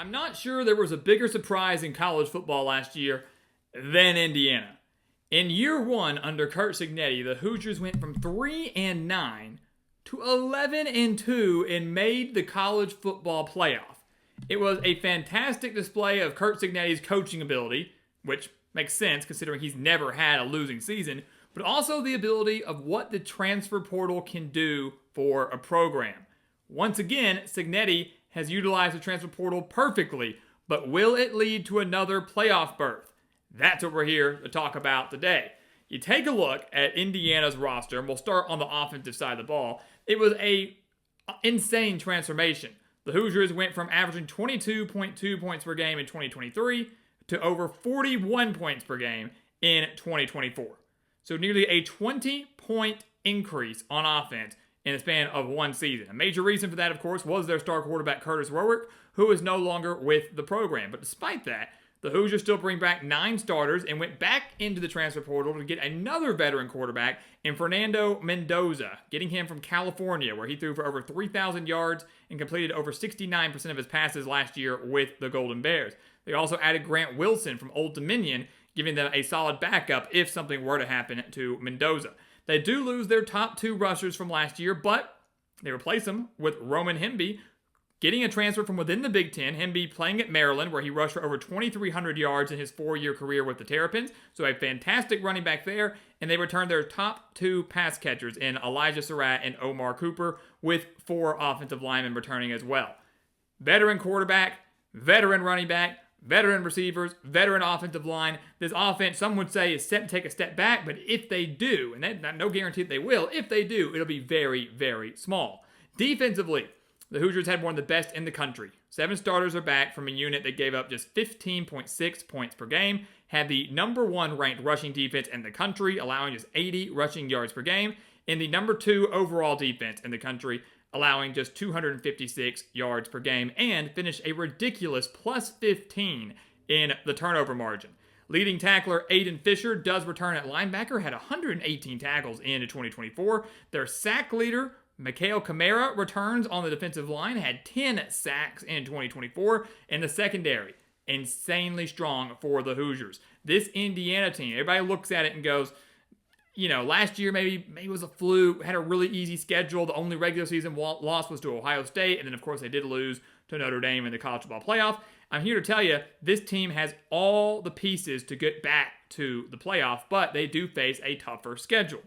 I'm not sure there was a bigger surprise in college football last year than Indiana. In year one under Curt Cignetti, the Hoosiers went from 3-9 to 11-2 and made the college football playoff. It was a fantastic display of Curt Cignetti's coaching ability, which makes sense considering he's never had a losing season, but also the ability of what the transfer portal can do for a program. Once again, Cignetti has utilized the transfer portal perfectly, but will it lead to another playoff berth? That's what we're here to talk about today. You take a look at Indiana's roster, and we'll start on the offensive side of the ball. It was an insane transformation. The Hoosiers went from averaging 22.2 points per game in 2023 to over 41 points per game in 2024. So nearly a 20-point increase on offense in the span of one season. A major reason for that, of course, was their star quarterback Curtis Warwick, who is no longer with the program. But despite that, the Hoosiers still bring back 9 starters and went back into the transfer portal to get another veteran quarterback in Fernando Mendoza, getting him from California, where he threw for over 3,000 yards and completed over 69% of his passes last year with the Golden Bears. They also added Grant Wilson from Old Dominion, giving them a solid backup if something were to happen to Mendoza. They do lose their top 2 rushers from last year, but they replace them with Roman Hemby, getting a transfer from within the Big Ten. Hemby playing at Maryland, where he rushed for over 2,300 yards in his 4-year career with the Terrapins. So a fantastic running back there. And they returned their top 2 pass catchers in Elijah Surratt and Omar Cooper, with 4 offensive linemen returning as well. Veteran quarterback, veteran running back, veteran receivers, veteran offensive line. This offense, some would say, is set to take a step back, but if they do, and that's no guarantee that they will, if they do, it'll be very, very small. Defensively, the Hoosiers had one of the best in the country. 7 starters are back from a unit that gave up just 15.6 points per game, had the number 1 ranked rushing defense in the country, allowing just 80 rushing yards per game, and the number 2 overall defense in the country, allowing just 256 yards per game, and finished a ridiculous plus 15 in the turnover margin. Leading tackler Aiden Fisher does return at linebacker, had 118 tackles in 2024. Their sack leader, Mikhail Kamara, returns on the defensive line, had 10 sacks in 2024, and the secondary, insanely strong for the Hoosiers. This Indiana team, everybody looks at it and goes, you know, last year maybe it was a fluke, had a really easy schedule. The only regular season loss was to Ohio State, and then, of course, they did lose to Notre Dame in the college football playoff. I'm here to tell you, this team has all the pieces to get back to the playoff, but they do face a tougher schedule.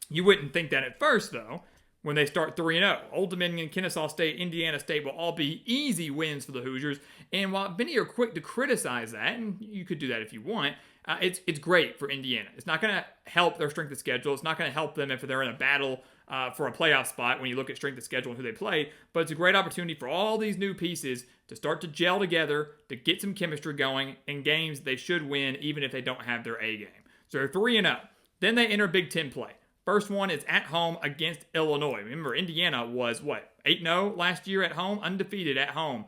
You wouldn't think that at first, though, when they start 3-0. Old Dominion, Kennesaw State, Indiana State will all be easy wins for the Hoosiers, and while many are quick to criticize that, and you could do that if you want, it's great for Indiana. It's not going to help their strength of schedule. It's not going to help them if they're in a battle for a playoff spot when you look at strength of schedule and who they play. But it's a great opportunity for all these new pieces to start to gel together, to get some chemistry going in games they should win even if they don't have their A game. So they're 3-0. Then they enter Big Ten play. First one is at home against Illinois. Remember, Indiana was, 8-0 last year at home? Undefeated at home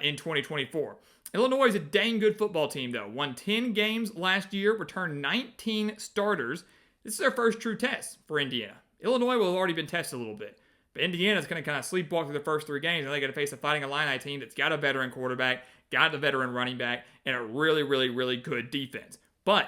in 2024. Illinois is a dang good football team, though. Won 10 games last year, returned 19 starters. This is their first true test for Indiana. Illinois will have already been tested a little bit. But Indiana's going to kind of sleepwalk through the first 3 games, and they're going to face a Fighting Illini team that's got a veteran quarterback, got a veteran running back, and a really, really, really good defense. But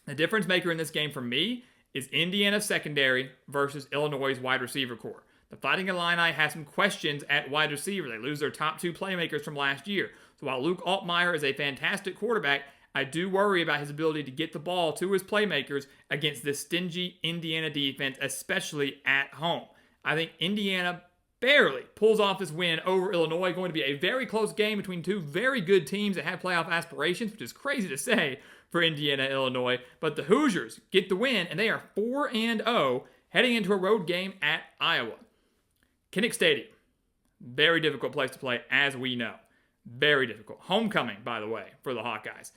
the difference maker in this game for me is Indiana's secondary versus Illinois' wide receiver core. The Fighting Illini have some questions at wide receiver. They lose their top 2 playmakers from last year. So while Luke Altmaier is a fantastic quarterback, I do worry about his ability to get the ball to his playmakers against this stingy Indiana defense, especially at home. I think Indiana barely pulls off this win over Illinois. Going to be a very close game between 2 very good teams that have playoff aspirations, which is crazy to say for Indiana, Illinois. But the Hoosiers get the win, and they are 4-0 heading into a road game at Iowa. Kinnick Stadium, very difficult place to play, as we know. Very difficult. Homecoming, by the way, for the Hawkeyes.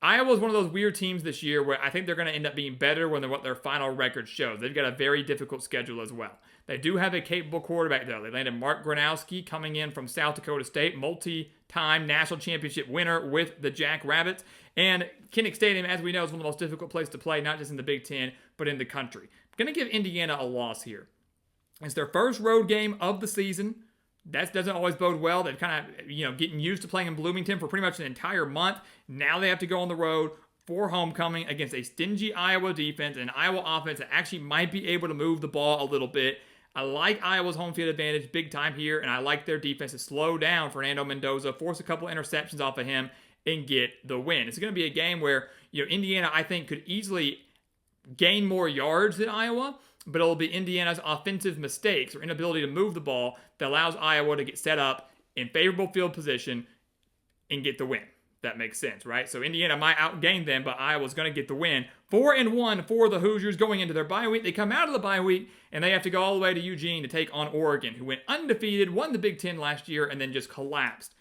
Iowa is one of those weird teams this year where I think they're going to end up being better than what their final record shows. They've got a very difficult schedule as well. They do have a capable quarterback, though. They landed Mark Gronowski coming in from South Dakota State, multi-time national championship winner with the Jackrabbits. And Kinnick Stadium, as we know, is one of the most difficult places to play, not just in the Big Ten, but in the country. I'm going to give Indiana a loss here. It's their first road game of the season. That doesn't always bode well. They've kind of, getting used to playing in Bloomington for pretty much an entire month. Now they have to go on the road for homecoming against a stingy Iowa defense and an Iowa offense that actually might be able to move the ball a little bit. I like Iowa's home field advantage big time here, and I like their defense to slow down Fernando Mendoza, force a couple interceptions off of him, and get the win. It's going to be a game where, Indiana, I think, could easily gain more yards than Iowa, but it'll be Indiana's offensive mistakes or inability to move the ball that allows Iowa to get set up in favorable field position and get the win. That makes sense, right? So Indiana might outgain them, but Iowa's going to get the win. 4-1 for the Hoosiers going into their bye week. They come out of the bye week, and they have to go all the way to Eugene to take on Oregon, who went undefeated, won the Big Ten last year, and then just collapsed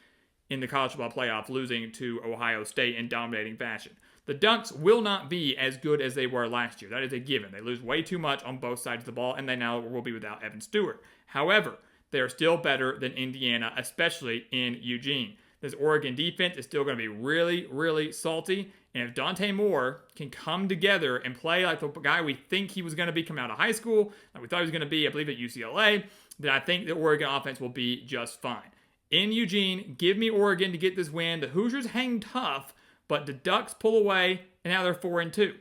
in the college football playoff, losing to Ohio State in dominating fashion. The Ducks will not be as good as they were last year. That is a given. They lose way too much on both sides of the ball, and they now will be without Evan Stewart. However, they are still better than Indiana, especially in Eugene. This Oregon defense is still going to be really, really salty. And if Dante Moore can come together and play like the guy we think he was going to be coming out of high school, like we thought he was going to be, I believe, at UCLA, then I think the Oregon offense will be just fine. In Eugene, give me Oregon to get this win. The Hoosiers hang tough, but the Ducks pull away, and now they're 4-2.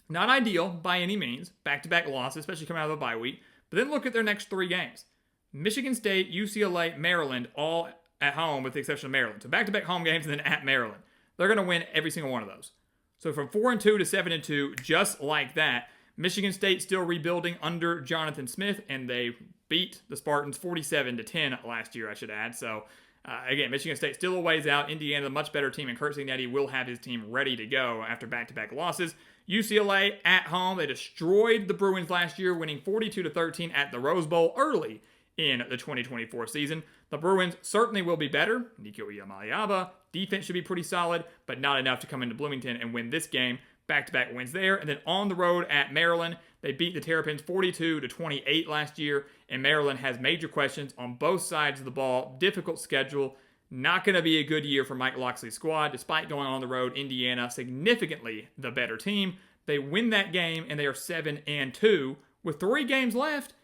Not ideal by any means. Back-to-back losses, especially coming out of a bye week. But then look at their next three games. Michigan State, UCLA, Maryland, all at home with the exception of Maryland. So back-to-back home games and then at Maryland. They're going to win every single one of those. So from 4-2 to 7-2, just like that. Michigan State still rebuilding under Jonathan Smith, and they beat the Spartans 47-10 last year, I should add. So again, Michigan State still a ways out. Indiana, the much better team, and Curt Cignetti will have his team ready to go after back-to-back losses. UCLA at home, they destroyed the Bruins last year, winning 42-13 at the Rose Bowl early in the 2024 season. The Bruins certainly will be better. Nico Iamaleava, defense should be pretty solid, but not enough to come into Bloomington and win this game. Back-to-back wins there. And then on the road at Maryland, they beat the Terrapins 42-28 last year, and Maryland has major questions on both sides of the ball. Difficult schedule. Not going to be a good year for Mike Locksley's squad. Despite going on the road, Indiana, significantly the better team. They win that game, and they are 7-2 with 3 games left,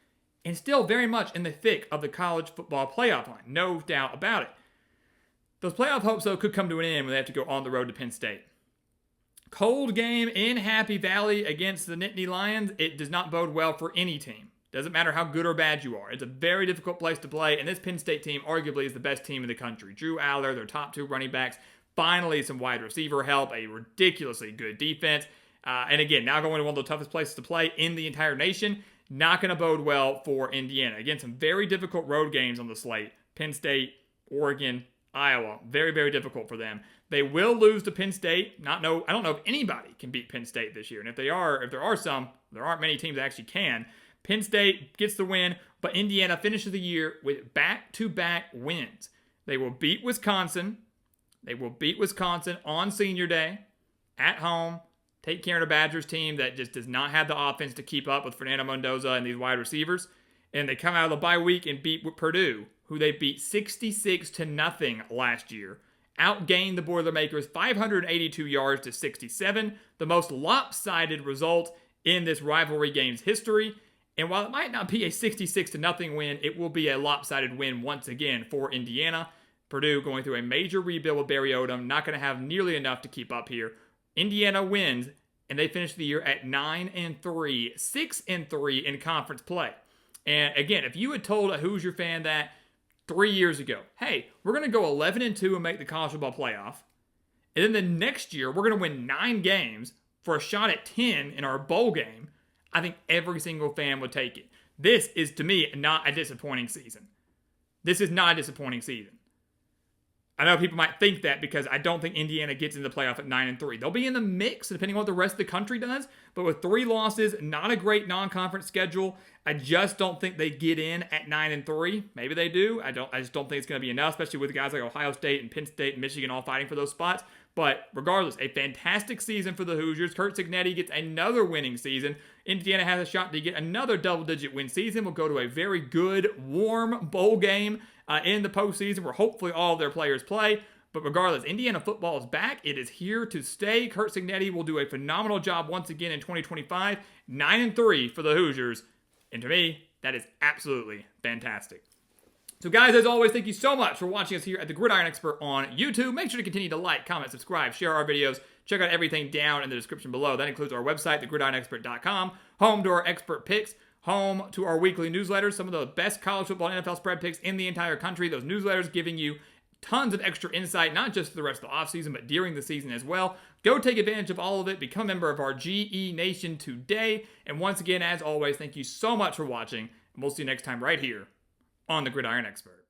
and still very much in the thick of the college football playoff line. No doubt about it. Those playoff hopes, though, could come to an end when they have to go on the road to Penn State. Cold game in Happy Valley against the Nittany Lions. It does not bode well for any team. Doesn't matter how good or bad you are. It's a very difficult place to play, and this Penn State team arguably is the best team in the country. Drew Aller, their top 2 running backs, finally some wide receiver help, a ridiculously good defense. And again, now going to one of the toughest places to play in the entire nation. Not going to bode well for Indiana. Again, some very difficult road games on the slate. Penn State, Oregon, Iowa. Very, very difficult for them. They will lose to Penn State. I don't know if anybody can beat Penn State this year. And if there are some, there aren't many teams that actually can. Penn State gets the win, but Indiana finishes the year with back-to-back wins. They will beat Wisconsin. They will beat Wisconsin on Senior Day at home. Take care of the Badgers team that just does not have the offense to keep up with Fernando Mendoza and these wide receivers. And they come out of the bye week and beat Purdue, who they beat 66-0 last year. Outgained the Boilermakers 582 yards to 67, the most lopsided result in this rivalry game's history. And while it might not be a 66-0 win, it will be a lopsided win once again for Indiana. Purdue going through a major rebuild with Barry Odom, not going to have nearly enough to keep up here. Indiana wins, and they finish the year at 9-3, 6-3 in conference play. And again, if you had told a Hoosier fan that 3 years ago, hey, we're going to go 11-2 and make the college football playoff, and then the next year we're going to win 9 games for a shot at 10 in our bowl game, I think every single fan would take it. This is, to me, not a disappointing season. This is not a disappointing season. I know people might think that because I don't think Indiana gets into the playoff at 9-3. They'll be in the mix depending on what the rest of the country does, but with 3 losses, not a great non-conference schedule, I just don't think they get in at 9-3. Maybe they do. I just don't think it's going to be enough, especially with guys like Ohio State and Penn State and Michigan all fighting for those spots. But regardless, a fantastic season for the Hoosiers. Curt Cignetti gets another winning season. Indiana has a shot to get another double-digit win season. We'll go to a very good, warm bowl game in the postseason where hopefully all of their players play. But regardless, Indiana football is back. It is here to stay. Curt Cignetti will do a phenomenal job once again in 2025. 9-3 for the Hoosiers. And to me, that is absolutely fantastic. So guys, as always, thank you so much for watching us here at the Gridiron Expert on YouTube. Make sure to continue to like, comment, subscribe, share our videos. Check out everything down in the description below. That includes our website, thegridironexpert.com, home to our expert picks, home to our weekly newsletters, some of the best college football and NFL spread picks in the entire country. Those newsletters giving you tons of extra insight, not just for the rest of the offseason, but during the season as well. Go take advantage of all of it. Become a member of our GE Nation today. And once again, as always, thank you so much for watching. And we'll see you next time right here on the Gridiron Expert.